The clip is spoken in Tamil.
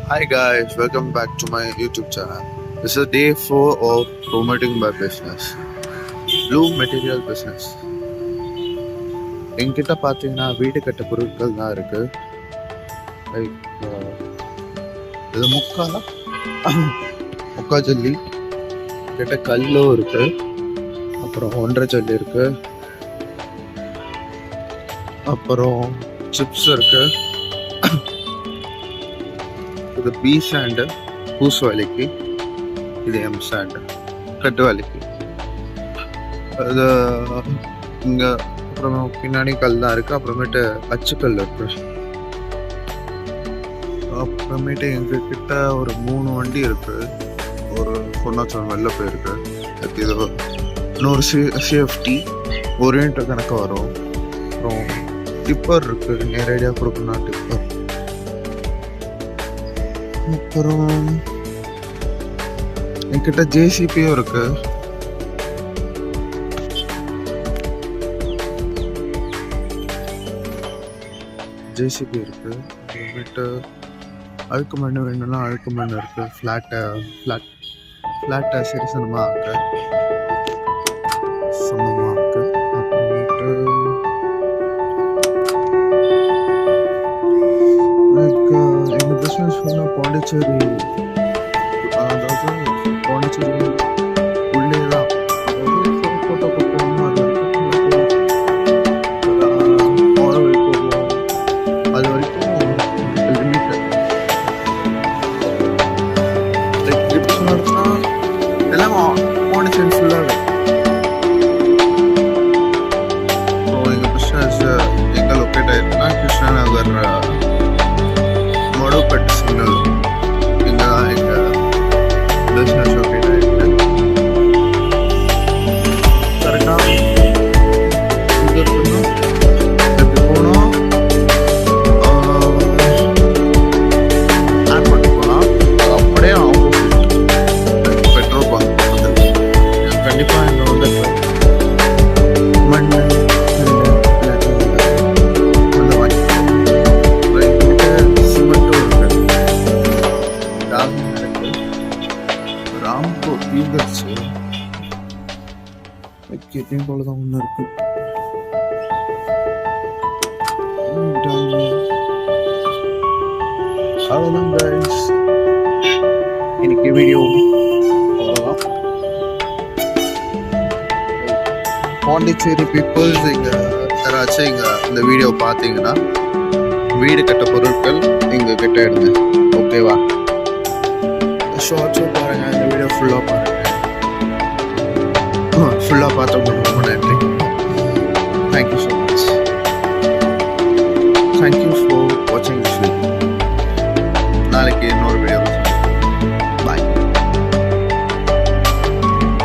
Hi guys, welcome back to my YouTube channel. This is day 4 of promoting my business. Blue material business. என்கிட்ட பார்த்தீங்கன்னா வீடு கட்ட பொருட்கள் தான் இருக்கு. லைக் இது முக்கா ஜல்லி கிட்ட கல்லும் இருக்கு, அப்புறம் 1.5 ஜல்லி இருக்கு, அப்புறம் சிப்ஸ் இருக்கு. இது பி சாண்டு பூசு வேலைக்கு, இது எம் சாண்டு கட்டு வேலைக்கு. அது இங்கே அப்புறம் பின்னாடி கல் தான் இருக்குது. அப்புறமேட்டு அச்சுக்கல் இருக்கு. அப்புறமேட்டு எங்ககிட்ட ஒரு 3 வண்டி இருக்குது. ஒரு பொண்ணாச்சம் வெளில போயிருக்கு. இது இன்னொரு சேஃப்டி ஓரியன்ட் கணக்கு வரும். அப்புறம் டிப்பர் இருக்குது, நேரடியாக கொடுக்கணும் டிப்பர். அப்புறம் என்கிட்ட ஜேசிபியும் இருக்கு. ஜேசிபி இருக்கு. அப்புறமேட்டு அழுக்கு மண் வேணும்னா அழுக்கு மண் இருக்கு. ஃப்ளாட்டை சரி சமமாக இருக்கு. அப்புறமேட்டு எங்கள் பிஸ்னஸ் ஃபுல்லாக பாண்டிச்சேரி, அதாவது பாண்டிச்சேரி உள்ளே தான். அதாவது ஃபோட்டோ போகணும், அது போடுவோம். அது வரைக்கும் லிமிட்டு. லைக் ட்ரிப்ஸ்னா எல்லாம் பாண்டிச்சேரி ஃபுல்லாகவே. ஸோ எங்கள் பிஸ்னஸ் எங்கே லொக்கேட் ஆகிருக்குன்னா கிருஷ்ணா நகர் மொடப்பட்டு சிக்னல். இங்கே தான் எங்கள் பிஸ்னஸ் லொக்கேட் ஆகிருக்கு. கரெக்டாக இங்கே இருக்கணும். எப்படி போனோம், ஏர்போர்ட் போகலாம். அப்படியே ஆப்போசிட் பெட்ரோல் பங்க் வந்து கண்டிப்பாக இங்கே வந்து மண் ராம்போ தீர்ந்துருச்சு. வைக்கத்தையும் போலதான் ஒன்று இருக்கு. அவ்வளோதான் கைஸ், இன்னைக்கு வீடியோ அவ்வளோதான். பாண்டிச்சேரி பீப்புள்ஸ் இங்கே யாராச்சும் இங்கே இந்த வீடியோ பார்த்தீங்கன்னா வீடு கட்ட பொருட்கள் எங்கள் கிட்ட எடுங்க, ஓகேவா? ஷார்ட்ஸும் பாருங்கள், இந்த வீடியோ ஃபுல்லாக பாருங்கள். ஃபுல்லாக பார்த்தவங்களுக்கு ரொம்ப நன்றி. Thank you so much.